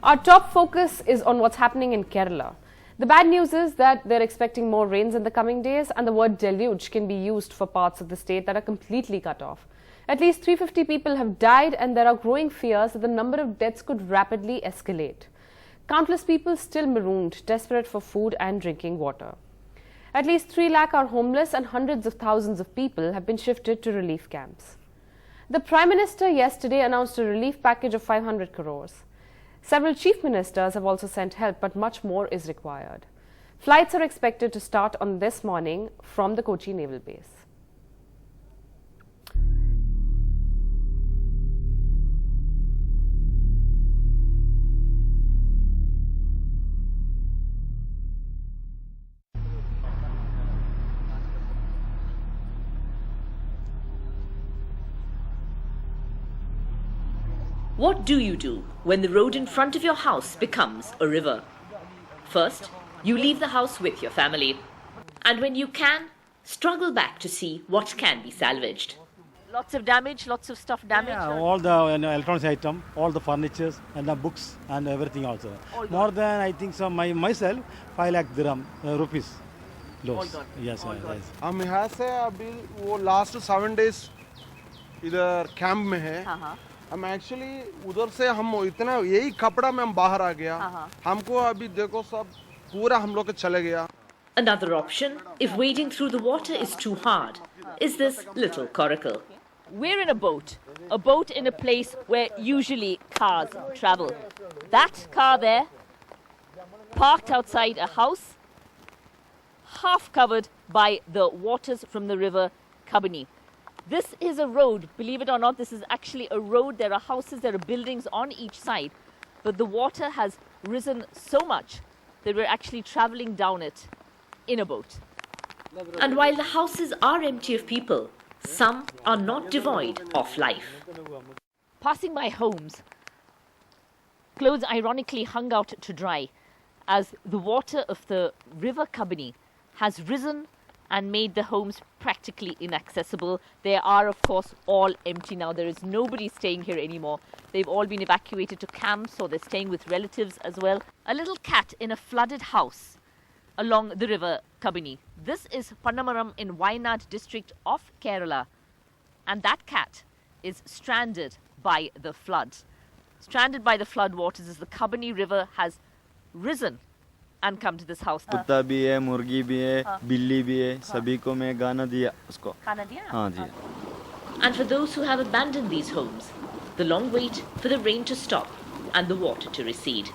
Our top focus is on what's happening in Kerala. The bad news is that they're expecting more rains in the coming days, and the word deluge can be used for parts of the state that are completely cut off. At least 350 people have died, and there are growing fears that the number of deaths could rapidly escalate. Countless people still marooned, desperate for food and drinking water. At least 3 lakh are homeless, and hundreds of thousands of people have been shifted to relief camps. The Prime Minister yesterday announced a relief package of 500 crores. Several chief ministers have also sent help, but much more is required. Flights are expected to start on this morning from the Kochi Naval Base. What do you do when the road in front of your house becomes a river? First, you leave the house with your family. And when you can, struggle back to see what can be salvaged. Lots of damage, lots of stuff damaged? Yeah, all the electronics item, all the furnitures and the books and everything also. More than, I think, so myself, 5 lakh dirham, rupees. Loss. All gone. Yes, All gone. yes. हम यहाँ से अभी वो last 7 days इधर camp में है. हम actually उधर से हम इतना यही कपड़ा में हम बाहर आ गया. हमको अभी देखो सब पूरा हम लोग के चले गया. Another option, if wading through the water is too hard, is this little coracle. We're in a boat in a place where usually cars travel. That car there, parked outside a house, half covered by the waters from the river Kabani. This is a road, believe it or not, this is actually a road. There are houses, there are buildings on each side, but the water has risen so much that we're actually traveling down it in a boat. And while the houses are empty of people, some are not devoid of life. Passing by homes, clothes ironically hung out to dry as the water of the river Kabani has risen and made the homes practically inaccessible. They are, of course, all empty now. There is nobody staying here anymore. They've all been evacuated to camps, or they're staying with relatives as well. A little cat in a flooded house along the river Kabani. This is Pannamaram in Wayanad district of Kerala. And that cat is stranded by the floods. Stranded by the flood waters as the Kabani river has risen and come to this house. कुत्ता भी है, मुर्गी भी है, बिल्ली भी है, सभी को मैं गाना दिया उसको. खाना दिया? हाँ जी. And for those who have abandoned these homes, the long wait for the rain to stop and the water to recede,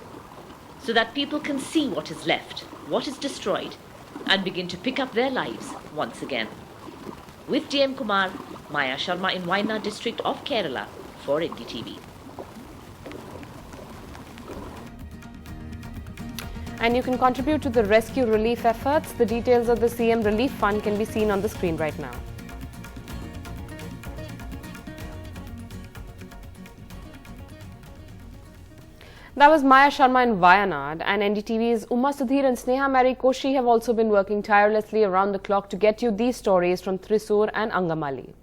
so that people can see what is left, what is destroyed, and begin to pick up their lives once again. With DM Kumar, Maya Sharma in Wayanad district of Kerala for NDTV. And you can contribute to the rescue relief efforts. The details of the CM Relief Fund can be seen on the screen right now. That was Maya Sharma in Wayanad, and NDTV's Uma Sudhir and Sneha Mary Koshi have also been working tirelessly around the clock to get you these stories from Thrissur and Angamali.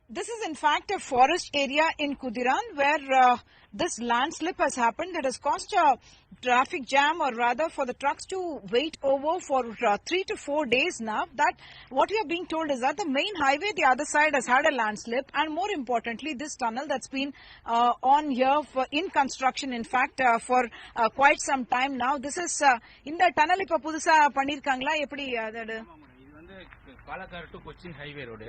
This is in fact a forest area in Kudiran where this landslip has happened that has caused a traffic jam, or rather for the trucks to wait over for 3 to 4 days now. That what we are being told is that the main highway, the other side, has had a landslip, and more importantly this tunnel that's been on here in construction in fact for quite some time now. This is in the tunnel ipa pudusa pannirukangala eppadi Palakkad to Cochin highway road.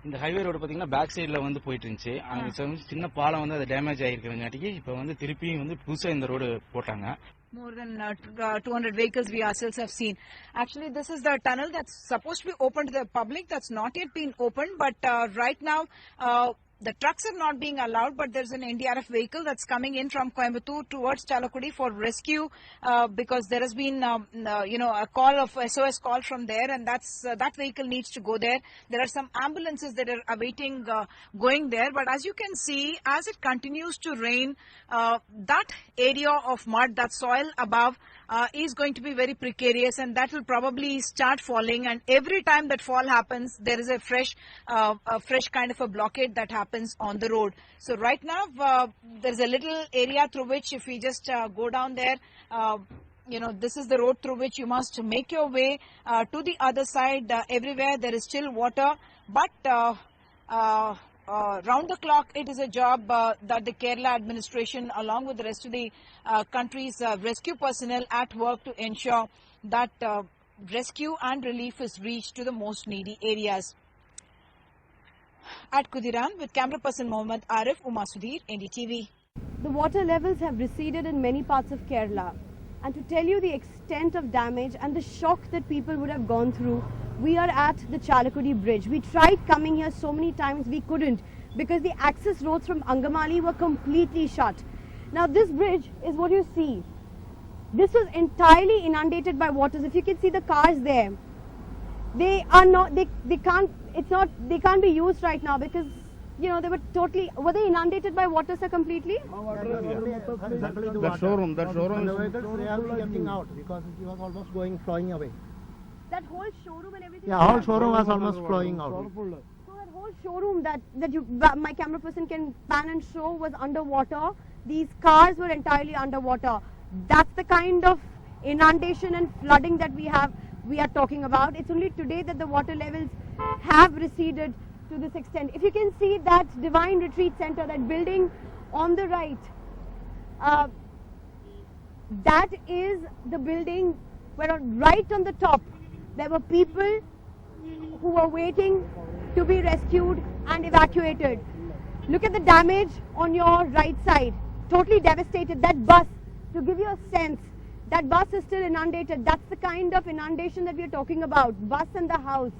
இந்த highway road பாத்தீங்கன்னா back சைடுல வந்து போயிட்டு இருந்துச்சு. அங்க சின்ன பாலம் வந்து அது டேமேஜ் ஆயிருக்கிறங்காட்டிக்கு இப்ப வந்து திருப்பியும் வந்து புதுசா இந்த ரோடு போட்டாங்க. More than 200 vehicles we ourselves have seen. Actually, this is the tunnel that's supposed to be open to the public. That's not yet been opened, but right now the trucks are not being allowed, but there's an NDRF vehicle that's coming in from Coimbatore towards Chalakudi for rescue because there has been, a call of SOS call from there, and that vehicle needs to go there. There are some ambulances that are awaiting going there, but as you can see, as it continues to rain, that area of mud, that soil above, is going to be very precarious, and that will probably start falling, and every time that fall happens, there is a fresh kind of a blockade that happens. happens on the road. So right now there's a little area through which if we just go down there, you know, this is the road through which you must make your way to the other side. Everywhere there is still water, but round the clock it is a job that the Kerala administration along with the rest of the country's rescue personnel at work to ensure that rescue and relief is reached to the most needy areas. At Kudiran with camera person Mohammad Arif, Uma Sudhir, NDTV. The water levels have receded in many parts of Kerala, and to tell you the extent of damage and the shock that people would have gone through, we are at the Chalakudi bridge. We tried coming here so many times, we couldn't, because the access roads from Angamali were completely shut. Now this bridge is what you see. This was entirely inundated by waters. If you can see the cars there, they are not, they can't be used right now because, you know, were they inundated by water, sir, completely? That showroom the vehicles they are getting out because it was almost flowing away. That whole showroom and everything? Yeah, whole showroom was almost flowing out. So that whole showroom that my camera person can pan and show was underwater. These cars were entirely underwater. That's the kind of inundation and flooding that we are talking about. It's only today that the water levels have receded to this extent. If you can see that Divine Retreat Center, that building on the right, that is the building where right on the top there were people who were waiting to be rescued and evacuated. Look at the damage on your right side, totally devastated. That bus, to give you a sense, that bus is still inundated. That's the kind of inundation that we are talking about, bus and the house.